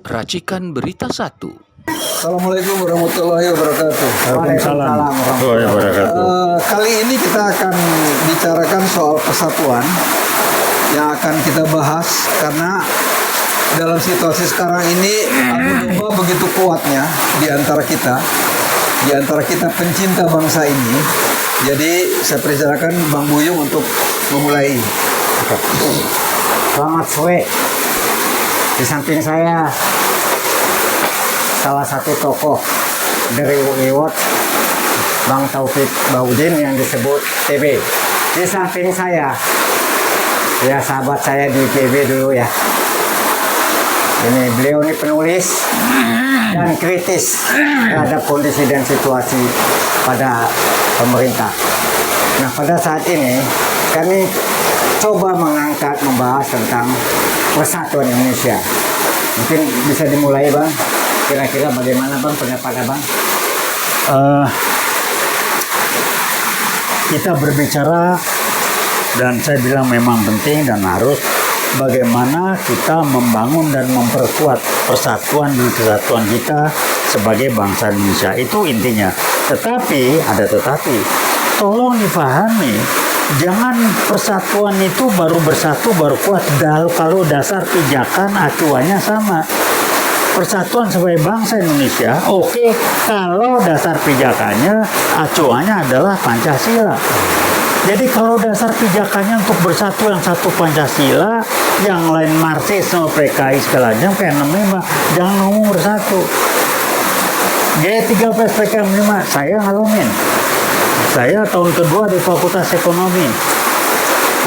Racikan Berita 1. Assalamualaikum warahmatullahi wabarakatuh. Waalaikumsalam warahmatullahi wabarakatuh. Kali ini kita akan bicarakan soal persatuan yang akan kita bahas karena dalam situasi sekarang ini Abu Dhabi begitu kuatnya di antara kita pencinta bangsa ini. Jadi saya persilakan Bang Buyung untuk memulai. Selamat sore. Di samping saya salah satu tokoh dari UIWOT, Bang Taufik Baudin yang disebut TB. Di samping saya, ya sahabat saya di TB dulu ya. Ini beliau ini penulis dan kritis terhadap kondisi dan situasi pada pemerintah. Nah, pada saat ini kami coba membahas tentang persatuan Indonesia. Mungkin bisa dimulai, Bang. Kira-kira bagaimana, Bang, pendapatnya, Bang? Kita berbicara, dan saya bilang memang penting dan harus, bagaimana kita membangun dan memperkuat persatuan dan kesatuan kita sebagai bangsa Indonesia. Itu intinya. Tetapi, ada tetapi, tolong dipahami, jangan persatuan itu baru bersatu, baru kuat kalau dasar pijakan acuannya sama. Persatuan sebagai bangsa Indonesia, oke, kalau dasar pijakannya, acuannya adalah Pancasila. Jadi kalau dasar pijakannya untuk bersatu, yang satu Pancasila, yang lain Marxisme, PKI segala macam, kayak namanya jangan ngomong bersatu. G13 PKM 5 saya ngalamin. Saya tahun kedua di Fakultas Ekonomi,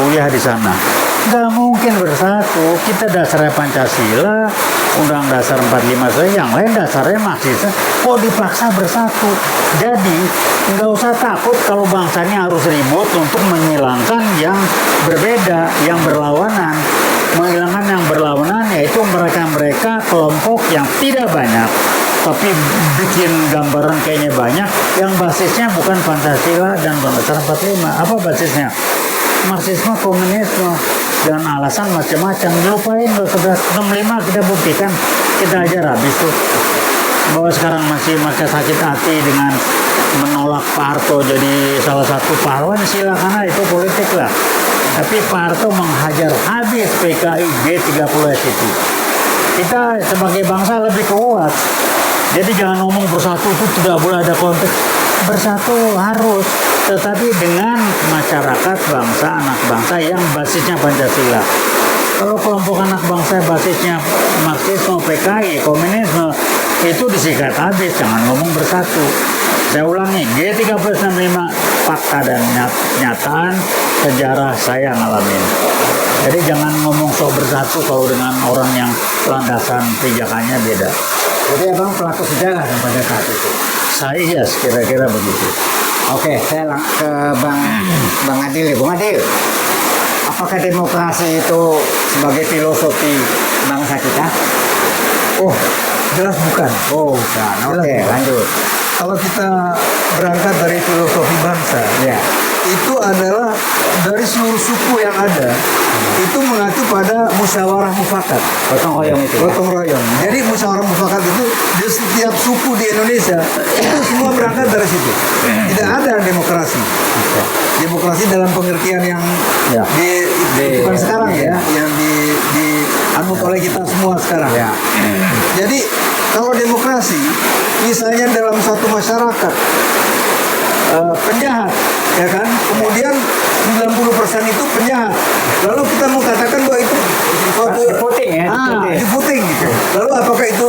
kuliah di sana. Nggak mungkin bersatu. Kita dasarnya Pancasila, Undang Dasar 45 saja, yang lain dasarnya Marxisme. Kok dipaksa bersatu? Jadi nggak usah takut kalau bangsa ini harus ribut untuk menghilangkan yang berbeda, yang berlawanan. Menghilangkan yang berlawanan yaitu mereka kelompok yang tidak banyak, tapi bikin gambaran kayaknya banyak, yang basisnya bukan Pancasila dan Undang Dasar 45. Apa basisnya? Marxisme, komunisme, dan alasan macam-macam. Lupain 1165, kita buktikan, kita ajar habis tuh. Bahwa sekarang masih sakit hati dengan menolak Pak Harto jadi salah satu pahlawan, silakan aja, itu politik lah. Tapi Pak Harto menghajar habis PKI G30S itu. Kita sebagai bangsa lebih kuat. Jadi jangan ngomong bersatu itu tidak boleh ada konteks. Bersatu harus, tetapi dengan masyarakat bangsa, anak bangsa yang basisnya Pancasila. Kalau kelompok anak bangsa basisnya Marxisme, PKI, komunisme, itu disikat habis, jangan ngomong bersatu. Saya ulangi, G1365 fakta dan nyataan sejarah saya ngalamin. Jadi jangan ngomong sok bersatu kalau dengan orang yang landasan pijakannya beda. Jadi Abang pelaku sejarah pada saat itu. Saya kira-kira begitu. Oke, saya ke Bang Adil. Bang Adil, apakah demokrasi itu sebagai filosofi bangsa kita? Oh, jelas bukan. Oh, bukan. Oke, lanjut. Kalau kita berangkat dari filosofi bangsa, Ya. itu adalah dari seluruh suku yang ada, itu mengacu pada musyawarah mufakat. Gotong royong itu. Gotong royong. Jadi musyawarah mufakat itu di setiap suku di Indonesia itu semua berangkat dari situ. Tidak ada demokrasi. Demokrasi dalam pengertian yang bukan sekarang ya, yang dianut oleh kita semua sekarang. Ya. Jadi kalau demokrasi, misalnya dalam satu masyarakat penjahat, ya kan? Kemudian 90% itu penjahat. Lalu kita mau katakan bahwa itu suatu Voting ya. voting gitu. Lalu apakah itu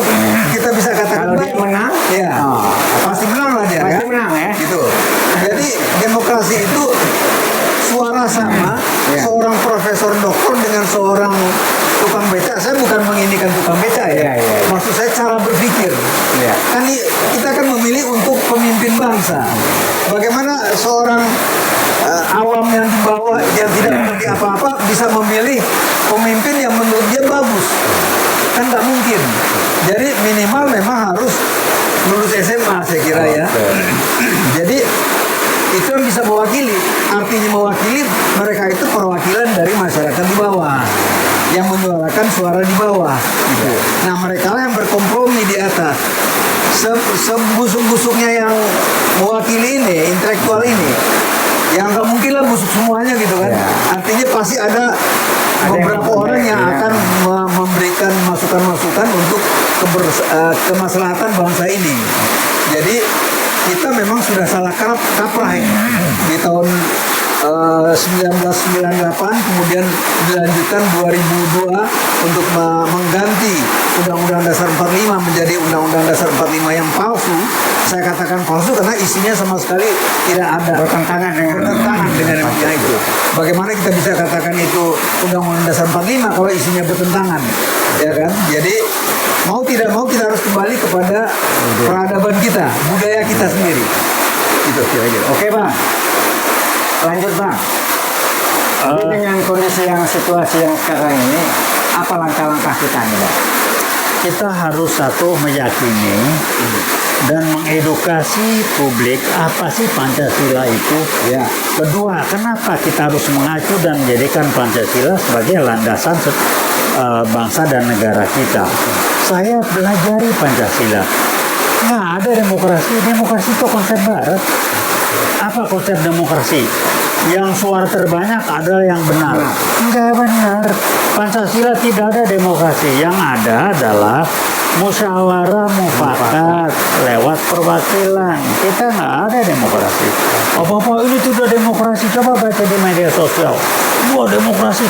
kita bisa katakan Kalau dia menang, ya, pasti menang lah dia, pasti kan? menang ya. Gitu. Jadi demokrasi itu suara sama seorang profesor doktor dengan seorang tukang beca. Saya bukan menginikan tukang beca ya. Maksud saya cara berpikir. Ya. Kan kita kan memilih untuk pemimpin bangsa. Bagaimana seorang awam yang di bawah yang tidak mengerti apa-apa bisa memilih pemimpin yang menurut dia bagus? Kan nggak mungkin. Jadi minimal memang harus lulus SMA saya kira ya. Jadi itu yang bisa mewakili. Artinya mewakili, mereka itu perwakilan dari masyarakat di bawah yang menyuarakan suara di bawah gitu. Nah mereka yang nih di atas. Sebusuk-busuknya yang mewakili ini, intelektual ini, yang nggak mungkin lah busuk semuanya gitu kan. Ya. Artinya pasti ada beberapa yang orang yang ya. akan memberikan masukan-masukan untuk kemaslahatan bangsa ini. Jadi kita memang sudah salah kaprah di tahun 1998, kemudian dilanjutkan 2002 untuk mengganti Undang-Undang Dasar 45 menjadi Undang-Undang Dasar 45 yang palsu. Saya katakan palsu karena isinya sama sekali tidak ada, bertentangan dengan yang itu. Bagaimana kita bisa katakan itu Undang-Undang Dasar 45 kalau isinya bertentangan, ya kan? Jadi mau tidak mau kita harus kembali kepada peradaban kita, budaya kita sendiri. Itu kira-kira. Oke Bang, lanjut Bang. Jadi dengan kondisi situasi yang sekarang ini, apa langkah-langkah kita nih Bang? Kita harus satu meyakini dan mengedukasi publik apa sih Pancasila itu. Ya. Kedua, kenapa kita harus mengacu dan menjadikan Pancasila sebagai landasan bangsa dan negara kita. Saya belajari Pancasila. Nggak ada demokrasi. Demokrasi itu konsep barat. Apa konsep demokrasi? Yang suara terbanyak adalah yang benar. Enggak benar. Pancasila tidak ada demokrasi. Yang ada adalah musyawarah mufakat lewat perwakilan. Kita nggak ada demokrasi. Apa-apa ini tidak demokrasi. Coba baca di media sosial. Wah, demokrasi.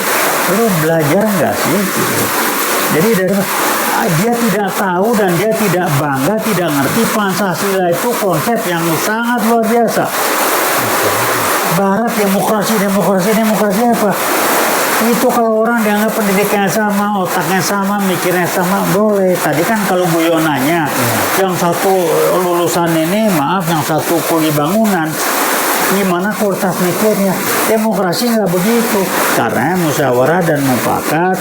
Lu belajar nggak sih? Jadi dia tidak tahu dan dia tidak bangga, tidak ngerti Pancasila itu konsep yang sangat luar biasa. Barat demokrasi apa? Itu kalau orang dianggap pendidikannya sama, otaknya sama, mikirnya sama, boleh. Tadi kan kalau guyonannya, yang satu lulusan ini, maaf, yang satu kuli bangunan, gimana kualitas mikirnya? Demokrasi nggak begitu. Karena musyawarah dan mufakat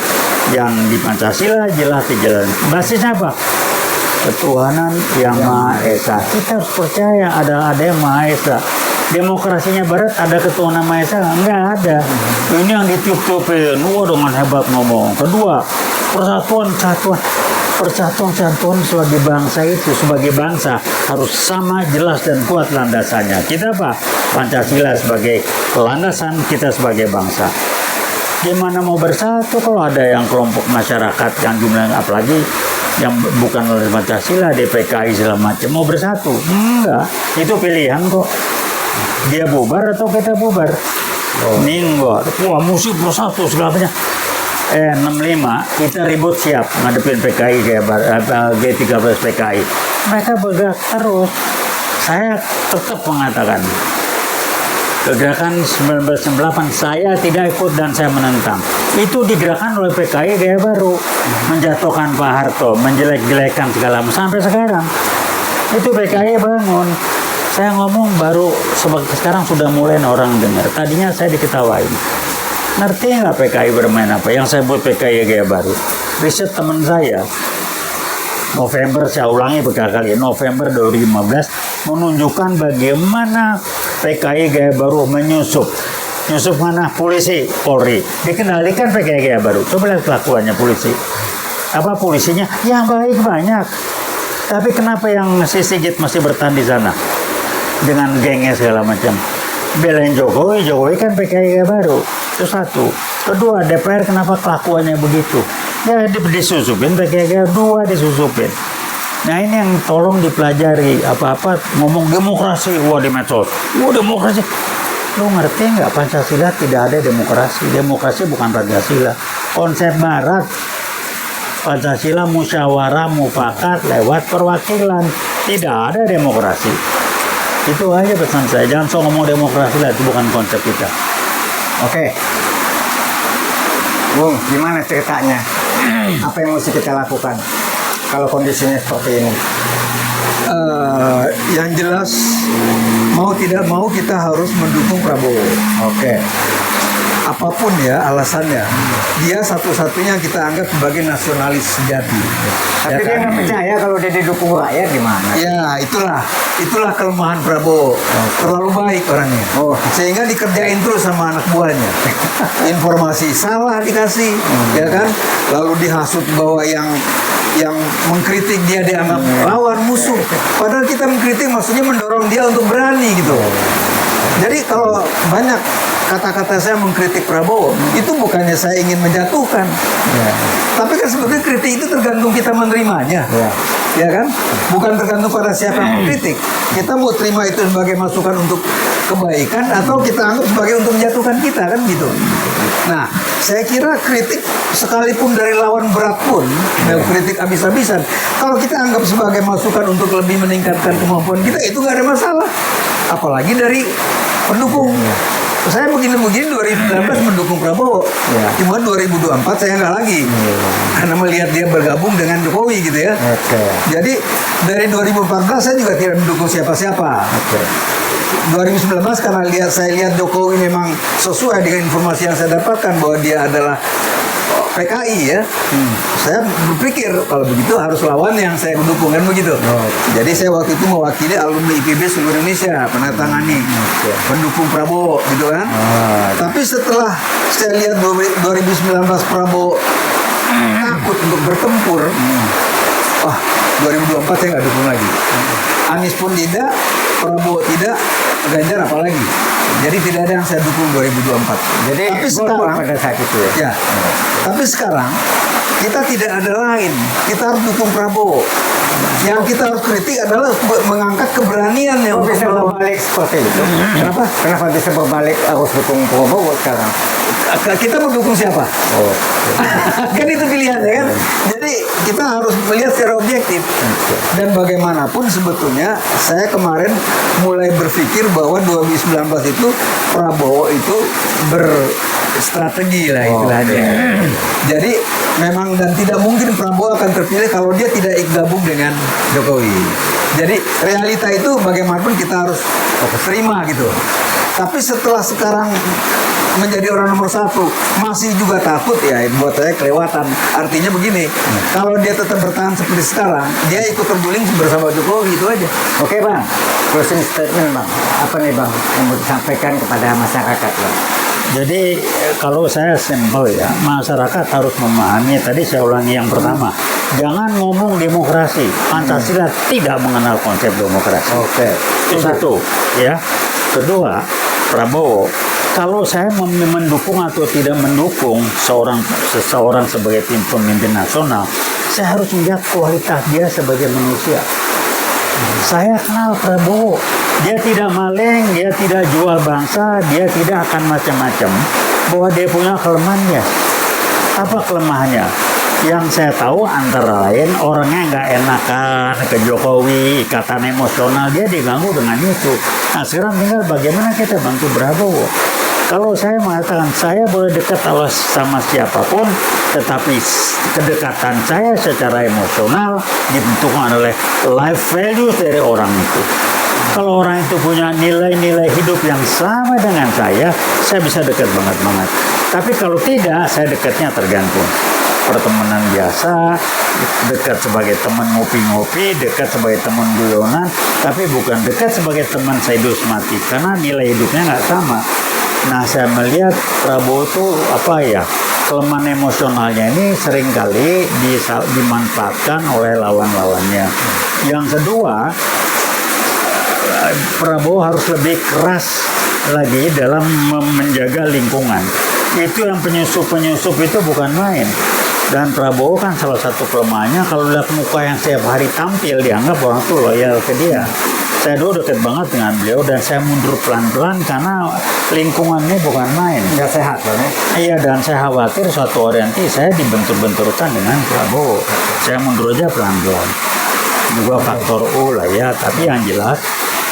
yang di Pancasila jelas dijalan. Basisnya apa? Ketuhanan yang Maha Esa. Kita harus percaya ada yang Maha Esa. Demokrasinya Barat ada ketuhanan Maha Esa? Enggak ada. Ini yang ditiup-tiupin. Wah, dengan hebat ngomong. Kedua, persatuan sebagai bangsa itu, sebagai bangsa harus sama, jelas dan kuat landasannya. Kita apa? Pancasila sebagai landasan kita sebagai bangsa. Gimana mau bersatu kalau ada yang kelompok masyarakat yang jumlahnya apalagi yang bukan oleh Pancasila, DPKI segala macam mau bersatu? Enggak, itu pilihan kok. Dia bubar atau kita bubar? Enggak. Wah, musik bersatu segala macam. 65 kita ribut siap ngadepin PKI kayak G13 PKI. Mereka bergerak terus. Saya tetap mengatakan gerakan 1998 saya tidak ikut dan saya menentang. Itu digerakkan oleh PKI Gaya Baru, menjatuhkan Pak Harto, menjelek-jelekan segala macam sampai sekarang. Itu PKI bangun. Saya ngomong baru sekarang sudah mulai orang dengar. Tadinya saya diketawain. Ngerti nggak PKI bermain apa? Yang saya buat PKI Gaya Baru. Riset teman saya, November, saya ulangi berkali-kali, November 2015, menunjukkan bagaimana PKI Gaya Baru menyusup. Nyusup mana? Polisi, Polri. Dikendalikan PKI Gaya Baru. Coba lihat kelakuannya polisi. Apa polisinya? Yang baik banyak. Tapi kenapa yang si Sigit masih bertahan di sana? Dengan gengnya segala macam. Belain Jokowi kan PKI Gaya Baru. Itu satu. Kedua, DPR kenapa kelakuannya begitu? Ya disusupin PKI Gaya, dua disusupin. Nah ini yang tolong dipelajari. Apa-apa ngomong demokrasi, wah di medsos. Wah demokrasi. Lu ngerti nggak Pancasila tidak ada demokrasi. Demokrasi bukan Pancasila. Konsep Barat. Pancasila musyawarah mufakat lewat perwakilan. Tidak ada demokrasi. Itu aja pesan saya. Jangan so ngomong demokrasi lah, itu bukan konsep kita. Oke. Bung, gimana ceritanya? Apa yang mesti kita lakukan kalau kondisinya seperti ini? Yang jelas mau tidak mau kita harus mendukung Prabowo. Oke. Apapun ya alasannya, dia satu-satunya kita anggap sebagai nasionalis sejati. Tapi dia nggak percaya kalau dia didukung rakyat gimana? Ya itulah kelemahan Prabowo. Terlalu baik orangnya. Sehingga dikerjain terus sama anak buahnya. Informasi salah dikasih, ya kan? Lalu dihasut bahwa yang yang mengkritik dia dianggap lawan musuh. Padahal kita mengkritik maksudnya mendorong dia untuk berani gitu. Jadi kalau banyak kata-kata saya mengkritik Prabowo, itu bukannya saya ingin menjatuhkan. Tapi kan sebetulnya kritik itu tergantung kita menerimanya. Ya kan? Bukan tergantung pada siapa yang mengkritik. Kita mau terima itu sebagai masukan untuk kebaikan atau kita anggap sebagai untuk menjatuhkan kita, kan gitu. Nah, saya kira kritik sekalipun dari lawan berat pun, kritik habis-habisan, kalau kita anggap sebagai masukan untuk lebih meningkatkan kemampuan kita, itu nggak ada masalah. Apalagi dari pendukung. Saya begini-begini 2019 mendukung Prabowo. Cuma 2024 saya nggak lagi. Karena melihat dia bergabung dengan Jokowi gitu ya. Jadi dari 2014 saya juga tidak mendukung siapa-siapa. 2019 karena saya lihat Jokowi memang sesuai dengan informasi yang saya dapatkan bahwa dia adalah PKI ya. Saya berpikir kalau begitu harus lawan yang saya dukung, kan begitu. Jadi saya waktu itu mewakili alumni IPB seluruh Indonesia menandatangani pendukung Prabowo gitu kan. Tapi setelah saya lihat 2019 Prabowo takut untuk bertempur, 2024 saya nggak dukung lagi. Anies pun tidak, Prabowo tidak, Ganjar apalagi. Jadi tidak ada yang saya dukung 2024. Jadi tapi sekarang pada saat itu ya. Tapi sekarang kita tidak ada lain. Kita harus dukung Prabowo. Yang kita harus kritik adalah mengangkat keberanian yang bisa berbalik seperti itu. Kenapa bisa berbalik harus dukung Prabowo sekarang? Kita mendukung siapa? Kan itu pilihannya kan. Jadi kita harus melihat secara objektif. Dan bagaimanapun sebetulnya saya kemarin mulai berpikir bahwa 2019 itu Prabowo itu berstrategi lah istilahnya. Jadi memang dan tidak mungkin Prabowo akan terpilih kalau dia tidak gabung dengan Jokowi. Jadi realita itu bagaimanapun kita harus terima gitu. Tapi setelah sekarang menjadi orang nomor 1 masih juga takut, ya buat saya kelewatan. Artinya begini, kalau dia tetap bertahan seperti sekarang, dia ikut terguling bersama Jokowi, itu aja. Oke Bang, closing statement Bang, apa nih Bang yang mau disampaikan kepada masyarakat Bang? Jadi kalau saya simpel ya, masyarakat harus memahami, tadi saya ulangi yang pertama, jangan ngomong demokrasi. Pancasila tidak mengenal konsep demokrasi. Itu satu ya. Kedua, Prabowo, kalau saya mendukung atau tidak mendukung seseorang sebagai tim pemimpin nasional, saya harus melihat kualitas dia sebagai manusia. Saya kenal Prabowo, dia tidak maling, dia tidak jual bangsa, dia tidak akan macam-macam. Bahwa dia punya kelemahannya. Apa kelemahannya? Yang saya tahu antara lain orangnya nggak enakan ke Jokowi, ikatan emosional dia diganggu dengan itu. Nah sekarang tinggal bagaimana kita bantu Prabowo. Kalau saya mengatakan saya boleh dekat sama siapapun, tetapi kedekatan saya secara emosional ditentukan oleh life values dari orang itu. Kalau orang itu punya nilai-nilai hidup yang sama dengan saya bisa dekat banget. Tapi kalau tidak, saya dekatnya tergantung. Pertemanan biasa, dekat sebagai teman ngopi-ngopi, dekat sebagai teman guyonan, tapi bukan dekat sebagai teman saya hidup mati, karena nilai hidupnya nggak sama. Nah, saya melihat Prabowo itu kelemahan emosionalnya ini seringkali dimanfaatkan oleh lawan-lawannya. Yang kedua, Prabowo harus lebih keras lagi dalam menjaga lingkungan. Itu yang penyusup itu bukan main. Dan Prabowo kan salah satu kelemahannya kalau lihat muka yang setiap hari tampil dianggap orang tuh loyal ke dia. Saya dulu dekat banget dengan beliau dan saya mundur pelan-pelan karena lingkungannya bukan main. Nggak sehat Bang ya? Iya, dan saya khawatir suatu hari nanti saya dibentur-benturkan dengan Prabowo. Saya mundur aja pelan-pelan. Juga faktor U lah ya, tapi yang jelas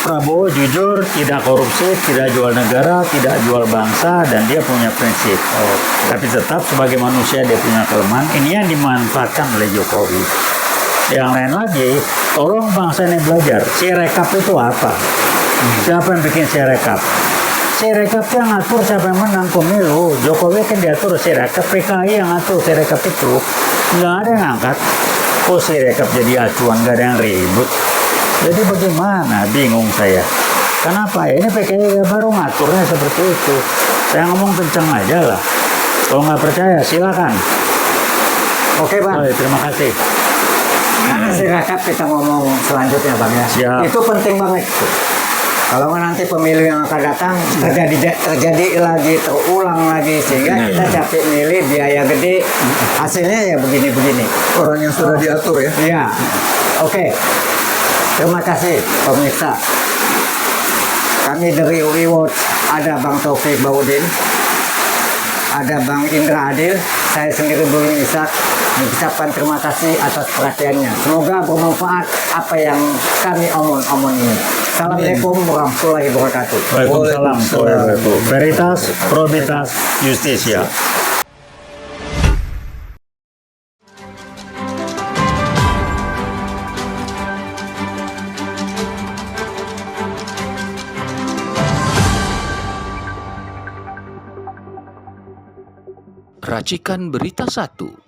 Prabowo jujur, tidak korupsi, tidak jual negara, tidak jual bangsa, dan dia punya prinsip. Tapi tetap sebagai manusia dia punya kelemahan. Ini yang dimanfaatkan oleh Jokowi. Yang lain lagi, tolong bangsa ini belajar. Sirekap itu apa? Siapa yang bikin Sirekap? Sirekap yang ngatur siapa yang menang pemilu. Jokowi kan diatur Sirekap, PKI yang ngatur Sirekap itu. Nggak ada yang angkat. Kok Sirekap jadi acuan, nggak ada yang ribut. Jadi bagaimana? Bingung saya. Kenapa? Ini PKI baru ngaturnya seperti itu. Saya ngomong kencang aja lah. Kalau nggak percaya, silakan. Oke Bang. Terima kasih. Nanti rekap kita ngomong selanjutnya Bang ya. Siap. Itu penting banget. Kalau nggak nanti pemilu yang akan datang terjadi lagi, terulang lagi, sehingga kita capek milih biaya gede, hasilnya ya begini-begini. Orang yang sudah diatur ya. Iya. Oke. Terima kasih pemirsa. Kami dari UI Watch, ada Bang Taufik Baudin, ada Bang Indra Adil, saya sendiri Bung Ishak, mengucapkan terima kasih atas perhatiannya. Semoga bermanfaat apa yang kami omong ini. Assalamualaikum warahmatullahi wabarakatuh. Waalaikumsalam. Veritas, Probitas, Justisia. Racikan Berita 1.